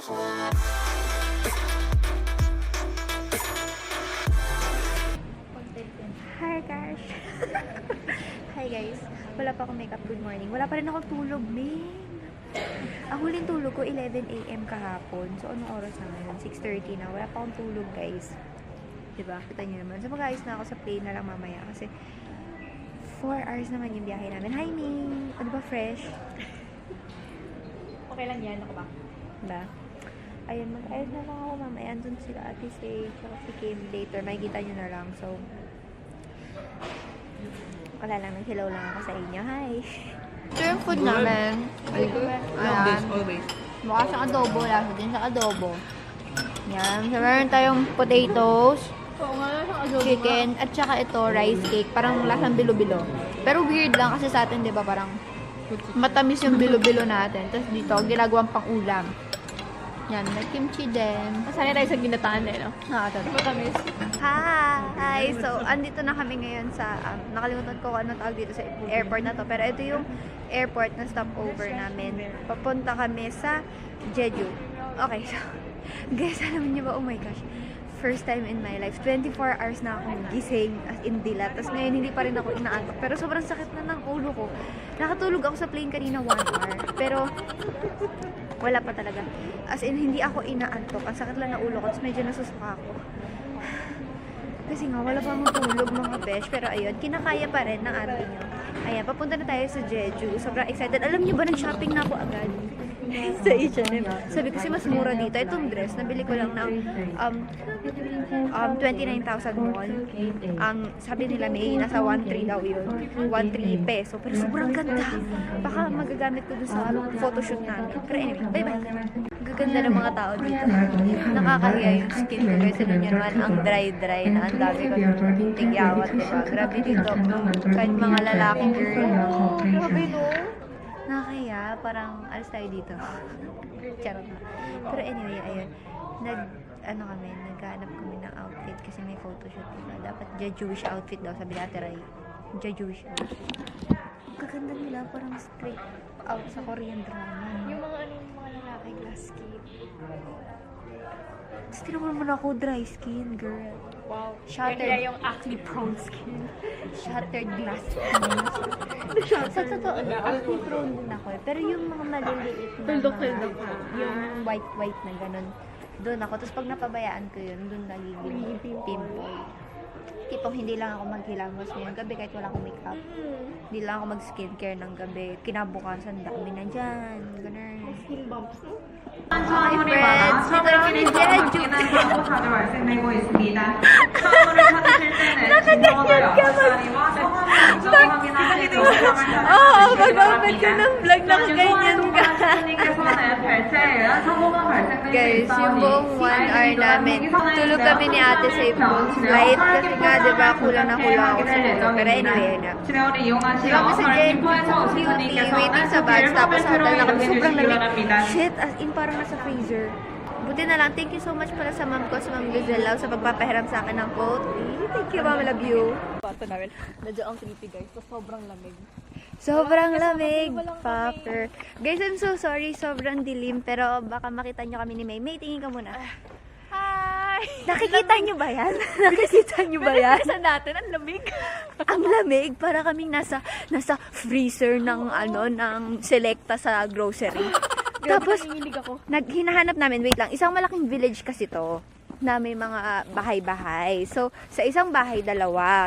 Hi guys! Hi guys! Wala pa akong makeup. Good morning. Wala pa rin akong tulog, man. Ang huling tulog ko, 11 AM kahapon. So, anong oras na ngayon? 6:30 na. Wala pa akong tulog, guys. Diba? Kita nyo naman. So, mag-ayos na ako sa plane na lang mamaya. Kasi, 4 hours naman yung biyahe namin. Hi, Ming! Ano ba, fresh? Okay lang yan. Ako ba? Diba? Ayun, mag-ayos na lang ako mamaya. Andun sila Ate Sage, saka si Kim later. Makikita nyo na lang. So, wala lang. Nag-hello lang ako sa inyo. Hi! Ito yung food namin. Ayan. Mukha siyang adobo. Lasa din sa adobo. Yan. So, meron tayong potatoes, chicken, at saka ito, rice cake. Parang lasang bilo-bilo. Pero weird lang kasi sa atin, di ba, parang matamis yung bilo-bilo natin. Tapos dito, ginagawang pang ulam. Yan, may kimchi din. Masaya tayo sa ginataan eh, no? Matamis. Hi! So, andito na kami ngayon sa, nakalimutan ko ano tawag dito sa airport na to. Pero ito yung airport na stopover namin. Papunta kami sa Jeju. Okay, so, guys, alam niyo ba, oh my gosh, first time in my life, 24 hours na akong gising, as in dilat. Tapos ngayon, hindi pa rin ako inaantok. Pero sobrang sakit na ng ulo ko. Nakatulog ako sa plane kanina 1 hour. Pero, wala pa talaga. As in, hindi ako inaantok. Ang sakit lang na ulo ko. Tapos medyo nasusuka ako. Kasi nga, wala pa akong tulog mga besh. Pero ayun, kinakaya pa rin ng ate nyo. Ayan, papunta na tayo sa Jeju. Sobrang excited. Alam nyo ba, nag-shopping na ako agad sa H&M. Sabi kasi mas mura dito. Itong dress, nabili ko lang ng 29,000 won. Sabi nila may nasa 1,300 daw yun. 1,300 peso. Pero sobrang ganda. Baka magagamit ko dun sa photoshoot namin. Pero anyway, bye-bye. Gaganda ng mga tao dito. Nakakahiya yung skin ko. Kasi nun yun naman, ang dry-dry na. Ang dami ko ng tigyawat, diba? Grabe dito. Kahit mga lalaki girl. Grabe no? Nakakaya, parang alis tayo dito. Charot na. Pero anyway, ayun. Naghanap kami ng outfit kasi may photoshoot, diba? Dapat Jewish outfit daw, sabi ni Ate Rai. Jewish outfit. Kaganda nila, parang straight out sa Korean drama. Yung mga mga lalaki glass skin. Tapos tinawal mo na ako, dry skin, girl. Wow. Shattered. Kaya yung acne prone skin. Shattered glass skin. Sa totoo na, acne prone din ako eh. Pero yung mga maliliit na Tuldok-tuldok. yung white na ganun, doon ako. Tapos pag napabayaan ko yun, doon nagiging pimple. Tipong hindi lang ako maghilamos ngayong gabi kahit wala akong makeup. Hindi lang ako mag-skincare ng gabi. Kinabukasan, dami na dyan. Ganun. Skin bumps. Hi friends! Dito na kami Jeju! Nakaganyan ka Oo, mag-open ka ng vlog, nakaganyan ka. Guys, yung buong 1 hour namin, tulog kami ni ate sa ibang flight. Kasi nga, diba, kulang na kulang ako sa tulog. Pero anyway, na. Diba kami sa Jeju, beauty, waiting sa bags, tapos sa hotel na kami, sobrang lamig. Shit, as in parang nasa freezer. Buti na lang, thank you so much pala sa mom ko, sa ma'am Luzelaw, sa pagpapahiram sa akin ng coat. Thank you, ma'am, I love you. Bato namin. Medyo ang creepy guys. So, sobrang lamig. Sobrang lamig, Popper. Guys, I'm so sorry, sobrang dilim, pero baka makita nyo kami ni May. May, tingin ka muna. Hi! Nakikita nyo ba yan? Nakikita nyo ba yan? Sa natin, ang lamig. Ang lamig, para kaming nasa freezer ng ng Selecta sa grocery. Tapos, hinahanap namin, wait lang, isang malaking village kasi to, na may mga bahay-bahay. So, sa isang bahay, 2.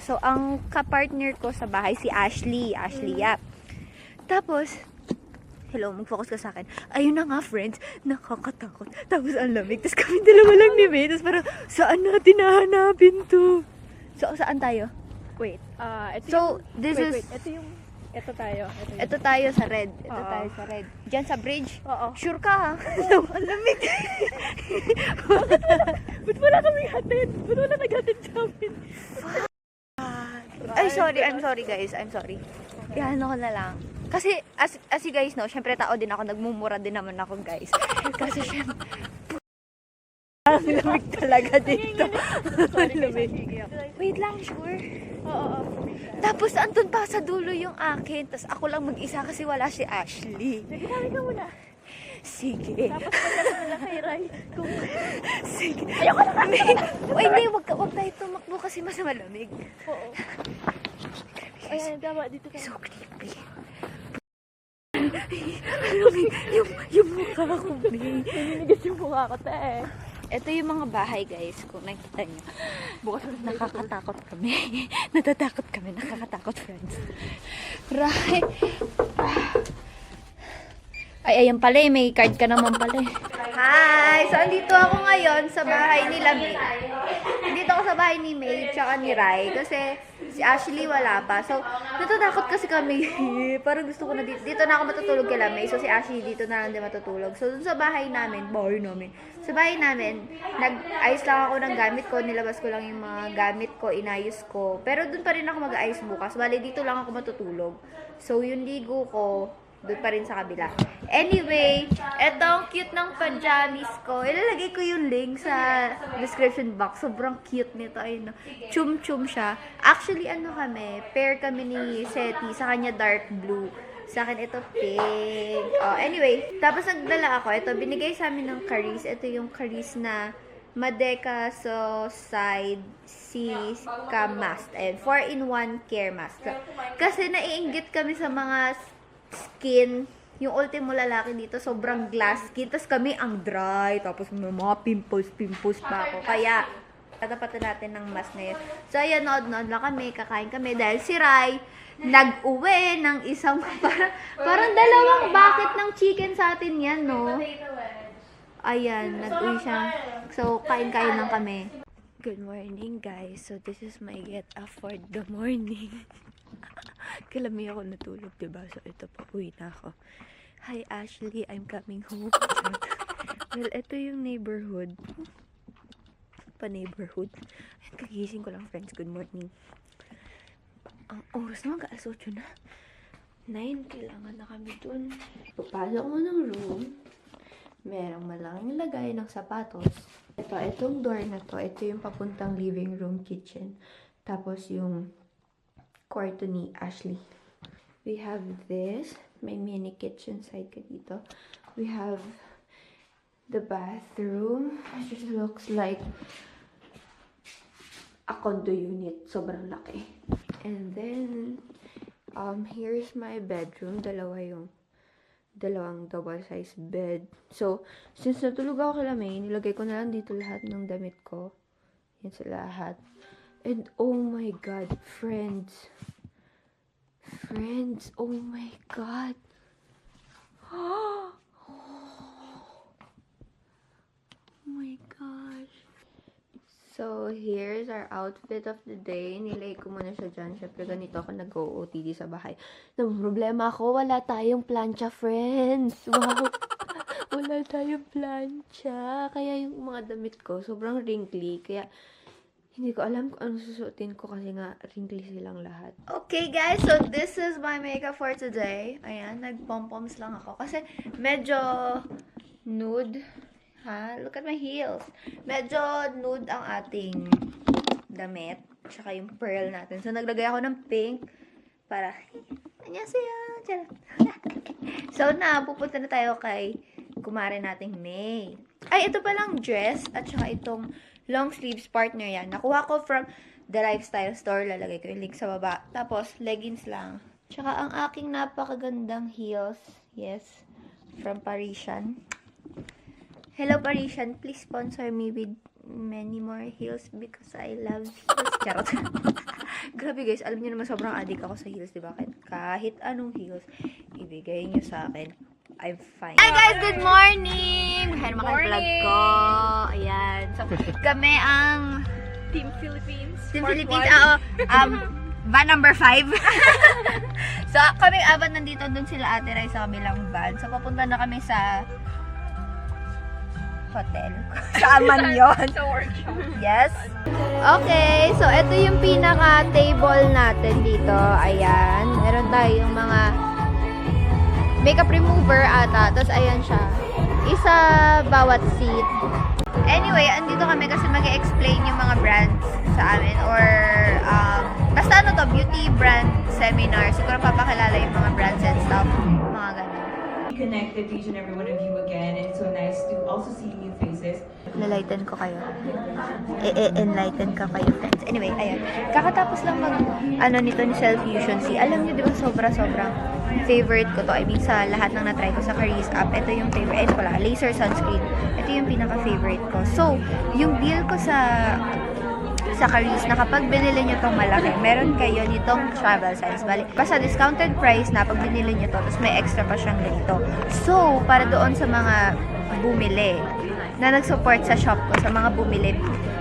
So, ang kapartner ko sa bahay, si Ashley Yap. Tapos, hello, mag-focus ka sa akin. Ayun na nga, friends, nakakatakot. Tapos, ang lamig. Tapos kami 2 lang ni May. Tapos parang, saan natin nahanapin to? So, saan tayo? Wait, So, this is... Ito tayo. Ito tayo sa red. Tayo sa red. Diyan sa bridge? Oo. Sure ka ha? Ang lamig. Ba't wala kaming hatid? Ba't wala naghatid sa amin? Ay, sorry. I'm sorry, guys. I'm sorry. Yan ako na lang. Kasi, as you guys know, syempre tao din ako. Nagmumura din naman ako, guys. Kasi syempre, ang lamig talaga dito. Ang lamig. Wait lang, sure? Oo. Tapos, andun pa sa dulo yung akin. Tapos, ako lang mag-isa kasi wala si Ashley. Sige, kami ka muna. Sige. Tapos, pagka kay Rai. Sige. Ayoko na kami. Uy, hindi. Wag tayo tumakbo kasi mas malamig. Oo. Ayan, tama. Dito tayo. So creepy. Malamig. Yung mukha ko, May. Naninigas yung mukha ko, te. Ito yung mga bahay, guys. Kung nakita nyo. Bukas nakakatakot kami. Natatakot kami. Nakakatakot, friends. Right. Ay, ayan pala eh. May card ka naman pala eh. Hi! So, andito ako ngayon sa bahay nila May. Andito ako sa bahay ni May tsaka ni Rai. Kasi si Ashley wala pa. So, natatakot kasi kami. Parang gusto ko na dito. Dito na ako matutulog kay May. So, si Ashley dito na lang din matutulog. So, dun sa bahay namin, sa bahay namin, nag-ayos lang ako ng gamit ko. Nilabas ko lang yung mga gamit ko, inayos ko. Pero dun pa rin ako mag-ayos bukas. Bale, dito lang ako matutulog. So, yung ligo ko, doon pa rin sa kabila. Anyway, etong cute ng pajamis ko. Ilalagay ko yung link sa description box. Sobrang cute nito. Ayun, no? Chum-chum siya. Actually, ano kami, pair kami ni Seti. Sa kanya dark blue. Sa akin ito pink. Oh, anyway, tapos nagdala ako. Ito, binigay sa amin ng Charis. Ito yung Charis na Madeka so side tska mask. And 4-in-1 care mask. Kasi naiinggit kami sa mga skin, yung ultimo lalaki dito, sobrang glass skin. Tapos kami ang dry. Tapos may mga pimples pa ako. Kaya, tatapatan natin ng mask na yun. So, ayan, nood-nood lang kami. Kakain kami. Dahil si Rai, nag-uwi ng isang, parang dalawang bucket ng chicken sa atin yan, no? Ayan, nag-uwi siya. So, kain-kain lang kami. Good morning, guys. So, this is my get up for the morning. Kalami ako natulog, diba? So, ito pa, uwi na ako. Hi, Ashley. I'm coming home. Well, ito yung neighborhood. Pa-neighborhood. Ayan, kagising ko lang, friends. Good morning. Ang oras naman, ka-alas 8 na. 9, kailangan na kami dun. Papasok mo ng room. Merong malaking lagay ng sapatos. Itong door na to. Ito yung papuntang living room, kitchen. Tapos yung kwarto ni Ashley. We have this. May mini kitchen side ka dito. We have the bathroom. It just looks like a condo unit. Sobrang laki. And then, here's my bedroom. Dalawang double-size bed. So, since natulog ako kay May, nilagay ko na lang dito lahat ng damit ko. Yan sa lahat. And oh my God, friends, oh my God. Oh my gosh. So, here's our outfit of the day. Nilay ko muna siya dyan. Siyempre, ganito ako nag-OOTD sa bahay. Nang problema ako, wala tayong plancha, friends. Wow. Wala tayong plancha. Kaya yung mga damit ko, sobrang wrinkly. Kaya, hindi ko alam kung anong susuotin ko kasi nga wrinkly silang lahat. Okay guys, so this is my makeup for today. Ayan, nag-pom-poms lang ako. Kasi medyo nude. Ha? Look at my heels. Medyo nude ang ating damit. Tsaka yung pearl natin. So naglagay ako ng pink para, annyeonghaseyo. So pupunta na tayo kay kumare nating May. Ay, ito palang dress at tsaka itong long sleeves partner yan. Nakuha ko from the lifestyle store. Lalagay ko yung link sa baba. Tapos, leggings lang. Tsaka ang aking napakagandang heels. Yes. From Parisian. Hello, Parisian. Please sponsor me with many more heels because I love heels. Charot. Grabe guys. Alam niyo naman sobrang addict ako sa heels. Diba? Kahit anong heels, ibigay niyo sa akin. I'm fine. Hi guys! Good morning! Mahal vlog ko. Ayan. So, kami ang Team Philippines. Team Philippines. Van number 5. So, kami apat nandito. Doon sila ate Rai sa kabilang van. So, papunta na kami sa hotel. Saaman yun. Sa workshop. Yes. Okay. So, ito yung pinaka-table natin dito. Ayan. Meron tayong mga makeup remover ata. Tapos, ayan siya. Isa bawat seat. Anyway, andito kami kasi mag-explain yung mga brands sa amin. Or, basta ano to, beauty brand seminar. Siguro papakilala yung mga brands and stuff. Mga ganun. Connected to each and every one of you again. And it's so nice to also see new faces. Lalighten ko kayo. Enlighten ka kayo, friends. Anyway, ayan. Kakatapos lang nito ni Self Fusion C. Alam niyo, di ba, sobrang favorite ko to. I mean, sa lahat ng na-try ko sa Charis app, ito yung favorite. Ito pala, laser sunscreen. Ito yung pinaka-favorite ko. So, yung deal ko sa Charis na kapag binili nyo tong malaki, meron kayo nitong travel size. Bali, kasi discounted price na pag binili nyo to, tapos may extra pa siyang ganito. So, para doon sa mga bumili, na nag-support sa shop ko, sa mga bumili,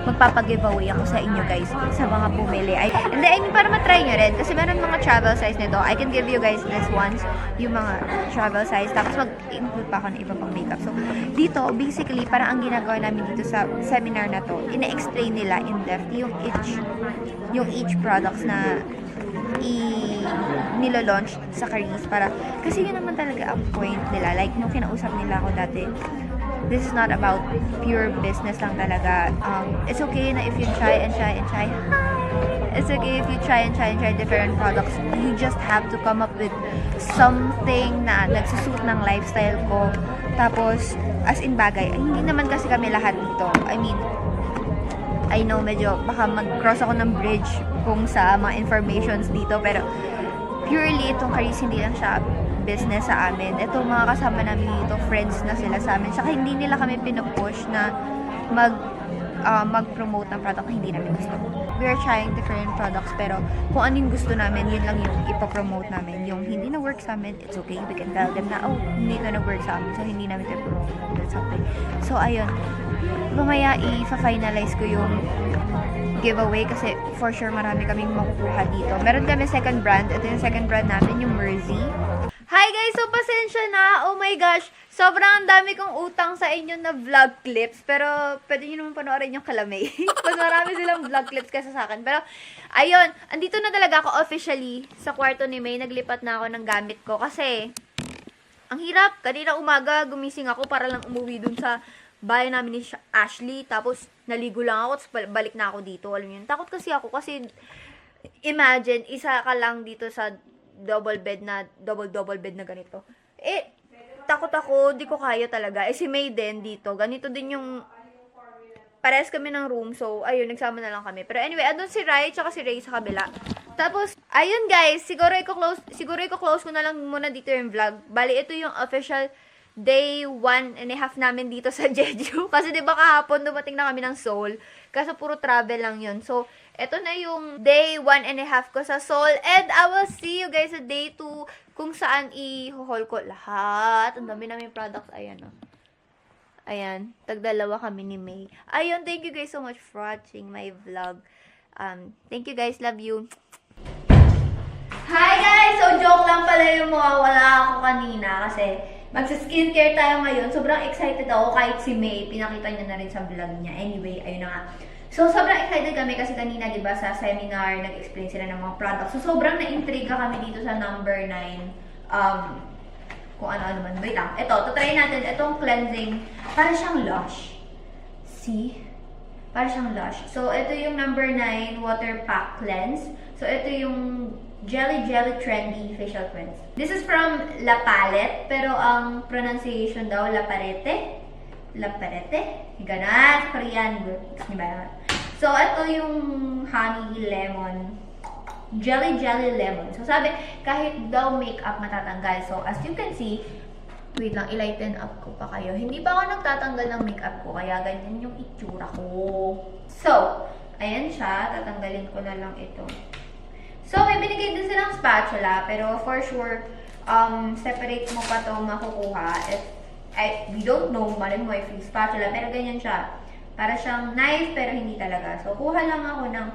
magpapag-giveaway ako sa inyo guys, sa mga bumili. And then, I mean, para matry nyo rin, kasi meron mga travel size nito. I can give you guys this ones, yung mga travel size, tapos mag-include pa ako ng iba pang makeup. So, dito, basically, parang ang ginagawa namin dito sa seminar na to, ina-explain nila in depth yung each products na nilo-launch sa Charis para, kasi yun naman talaga ang point nila. Like, nung kinausap nila ako dati, this is not about pure business lang talaga. It's okay na if you try and try and try. It's okay if you try and try different products. You just have to come up with something na nagsusuit ng lifestyle ko. Tapos, as in bagay, hindi naman kasi kami lahat dito. I mean, I know medyo baka mag-cross ako ng bridge kung sa mga informations dito, pero purely itong Charis, hindi lang siya business sa amin. Ito mga kasama namin dito, friends na sila sa amin. Saka hindi nila kami pinupush na mag-promote ng product na hindi namin gusto. We are trying different products, pero kung ano yung gusto namin, yun lang yung ipapromote namin. Yung hindi na work sa amin, it's okay. We can tell them na, oh, hindi ito nag-work sa amin, so hindi namin ito promote or something. So, ayun. Mamaya, i-finalize ko yung giveaway kasi for sure marami kaming makukuha dito. Meron kami second brand. Ito yung second brand namin, yung Mercy. Hi guys! So, pasensya na. Oh my gosh! Sobrang dami kong utang sa inyo na vlog clips. Pero, pwede nyo naman panoorin yung kalamay. Mas marami silang vlog clips kaysa sa akin. Pero, ayun. Andito na talaga ako officially sa kwarto ni May. Naglipat na ako ng gamit ko. Kasi, ang hirap. Kanina umaga, gumising ako para lang umuwi dun sa bahay namin ni Ashley. Tapos, naligo lang ako. Tapos, balik na ako dito. Alam niyo yun. Takot kasi ako. Kasi, imagine, isa ka lang dito sa double bed na ganito. Takot ako, di ko kaya talaga. Si May din dito, ganito din yung, parehas kami ng room, so, ayun, nagsama na lang kami. Pero anyway, andun si Rai, tsaka si Ray sa kabila. Tapos, ayun guys, siguro i-close ko na lang muna dito yung vlog. Bali, ito yung official day 1.5 namin dito sa Jeju. Kasi diba kahapon, dumating na kami ng Seoul. Kaso puro travel lang yun. So, ito na yung day 1.5 ko sa Seoul. And I will see you guys sa day 2 kung saan i-haul ko lahat. Ang dami namin products. Ayan o. Ayan. Tagdalawa kami ni May. Ayun. Thank you guys so much for watching my vlog. Thank you guys. Love you. Hi guys! So, joke lang pala yung mawawala ako kanina kasi magsa-skincare tayo ngayon. Sobrang excited ako kahit si May. Pinakita niya na rin sa vlog niya. Anyway, ayun na nga. So, sobrang excited kami kasi kanina, diba, sa seminar, nag-explain sila ng mga products. So, sobrang na-intriga kami dito sa number 9. Kung ano-ano man. Wait lang. Ito, try natin. Itong cleansing. Para siyang lush. See? Para siyang lush. So, ito yung number 9 Water Pack Cleanse. So, ito yung Jelly Trendy Facial Cleanse. This is from La Palette, pero ang pronunciation daw, La Parete. La Parete. Ganon. Korean. Gusto niyo ba yan? So, ito yung honey lemon. Jelly lemon. So, sabi, kahit daw makeup matatanggal. So, as you can see, wait lang, i-lighten up ko pa kayo. Hindi pa ako nagtatanggal ng makeup ko, kaya ganyan yung itsura ko. So, ayan siya. Tatanggalin ko na lang ito. So, may binigay din silang spatula, pero for sure, separate mo pa ito makukuha. We don't know, malay mo, if yung spatula, pero ganyan siya. Para siyang knife, pero hindi talaga. So, kuha lang ako ng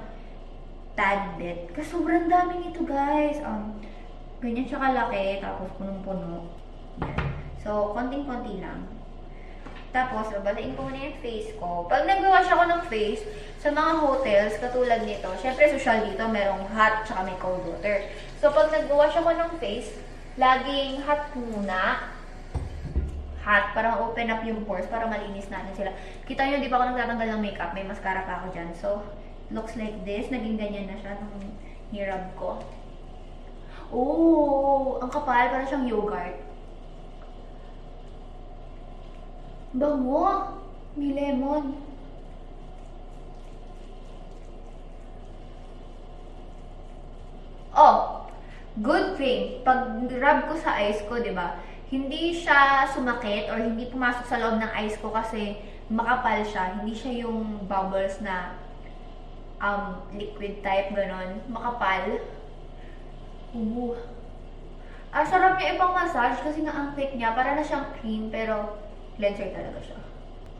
tad bit. Kasi sobrang dami nito, guys. Ganyan siya kalaki, tapos punong-puno. So, konting-konti lang. Tapos, babalain ko muna yung face ko. Pag nag-wash ako ng face, sa mga hotels, katulad nito, syempre social dito, merong hot, tsaka may cold water. So, pag nag-wash ako ng face, laging hot muna. Hot, para open up yung pores, para malinis natin sila. Kita nyo, di pa ako nagtatanggal ng makeup, may mascara pa ako dyan. So, looks like this. Naging ganyan na siya nung nirub ko. Oh, ang kapal, para siyang yogurt. Bango! May lemon. Oh! Good thing, pag rub ko sa eyes ko, di ba, hindi siya sumakit or hindi pumasok sa loob ng eyes ko kasi makapal siya. Hindi siya yung bubbles na liquid type, ganon. Makapal. Sarap niya ipang massage kasi nga ang thick niya. Para na siyang cream, pero cleanser talaga siya.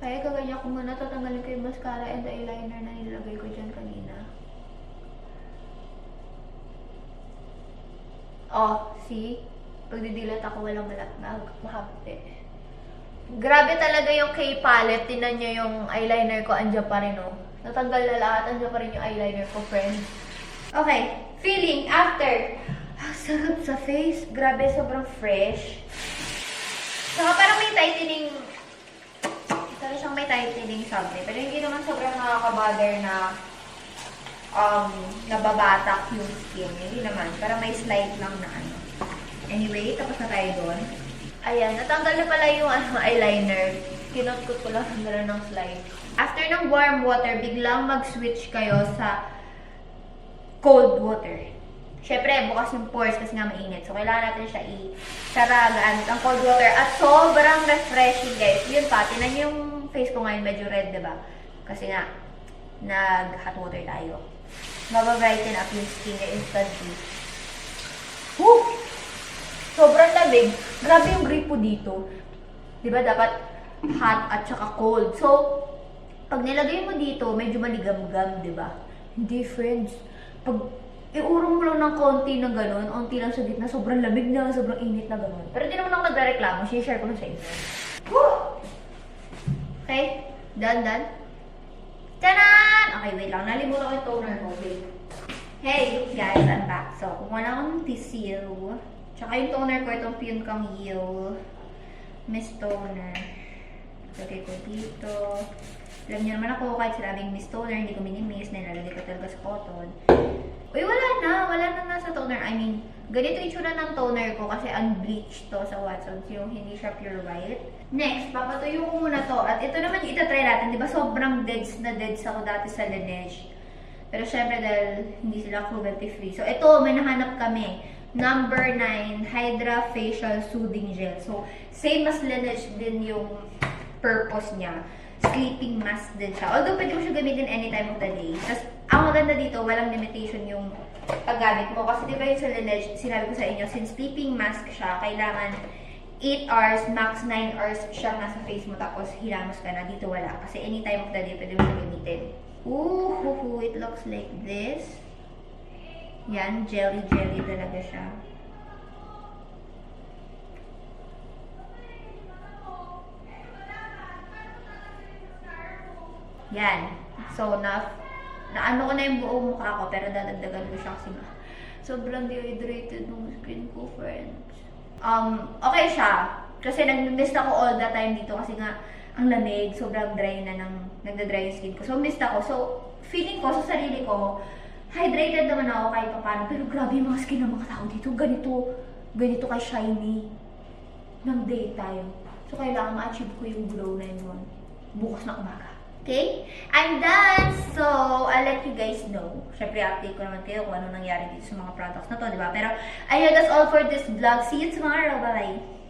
Kaya gaganyan ko muna. Tatanggalin ko yung mascara and eyeliner na nilagay ko dyan kanina. Oh, see? Pagdidilat ako, walang mahapte. Grabe talaga yung K-palette. Tinan nyo yung eyeliner ko, andyan pa rin, oh. Natanggal na lahat, andyan pa rin yung eyeliner ko, friends. Okay, feeling after. Sarap sa face. Grabe, sobrang fresh. Saka parang may tightening. Parang siyang may tightening something. Pero hindi naman sobrang nakakabother na nababatak yung skin. Hindi naman. Parang may slight lang na ano. Anyway, tapos na tayo doon. Ayan, natanggal na pala yung eyeliner. Kinot-kot ko lang ng slide. After ng warm water, biglang mag-switch kayo sa cold water. Siyempre, bukas yung pores kasi nga mainit. So, kailangan natin siya i-sara gamit ang cold water. At sobrang refreshing, guys. Yun pa, tinan yung face ko ngayon medyo red, diba? Kasi nga, nag-hot water tayo. Mababrighten up yung skin niya instantly. Woo! Sobrang lamig. Grabe yung gripo dito. Diba, dapat hot at saka cold. So, pag nilagay mo dito, medyo maligam-gam, diba? Hindi, friends. Pag iurong mo lang ng konti na gano'n, onti lang sa gitna, sobrang lamig na, sobrang init na gano'n. Pero di naman ako nagre-reklamo, share ko lang sa inyo. Woo! Okay, done. Tanan! Okay, wait lang, nalimutan ko yung toner ko, wait. Hey, guys, I'm back. So, kumuha na akong tissue. Tsaka yung toner ko, itong Pune Kang Yule Mist Toner. Lagay ko dito. Alam niyo naman ako, kahit sinabing mist toner, hindi ko mini-mist, nilalagay ko talaga sa cotton. Uy, wala na nasa toner. I mean, ganito yung tsura ng toner ko kasi unbleached to sa Watsons, yung hindi siya pure white. Next, papatuyo ko muna to. At ito naman yung itatry natin. Di ba sobrang deads ako dati sa Laneige. Pero syempre dahil hindi sila cruelty free. So ito, may nahanap kami. Number 9, Hydra Facial Soothing Gel. So, same as Laneige din yung purpose niya. Sleeping mask din siya. Although, pwede mo siya gamitin any time of the day. Tapos, ang maganda dito, walang limitation yung paggamit mo. Kasi di ba yung sa Laneige, sinabi ko sa inyo, since sleeping mask siya, kailangan 8 hours, max 9 hours siya nasa face mo. Tapos, hilamos ka na. Dito wala. Kasi any time of the day, pwede mo siya gamitin. Ooh, it looks like this. Yan, jelly talaga siya. Yan. So, naano ko na yung buong mukha ko, pero dadagdagan ko siya kasi sobrang dehydrated ng skin ko, friends. Okay siya. Kasi nag-mist ako all the time dito kasi nga, ang lamig, sobrang dry na nagda-dry yung skin ko. So, mist ako. So, feeling ko sa sarili ko, hydrated naman ako kahit pa paano. Pero grabe yung mga skin ng mga tao dito. Ganito ka shiny ng daytime. So, kailangan ma-achieve ko yung glow na yun bukas na umaga. Okay? I'm done! So, I'll let you guys know. Siyempre, update ko naman kayo kung ano nangyari dito sa mga products na to, di ba? Pero, ayun, that's all for this vlog. See you tomorrow. Bye-bye!